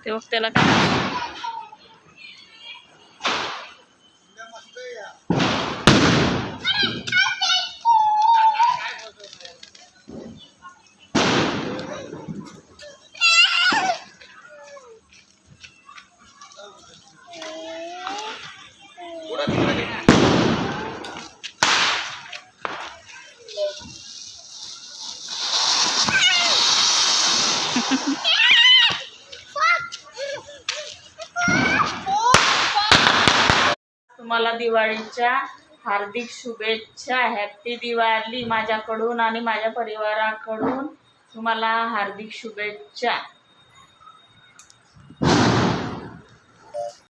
ते बघ त्याला काय तुम्हाला दिवाळीच्या हार्दिक शुभेच्छा. हॅपी दिवाळी माझ्याकडून आणि माझ्या परिवाराकडून तुम्हाला हार्दिक शुभेच्छा.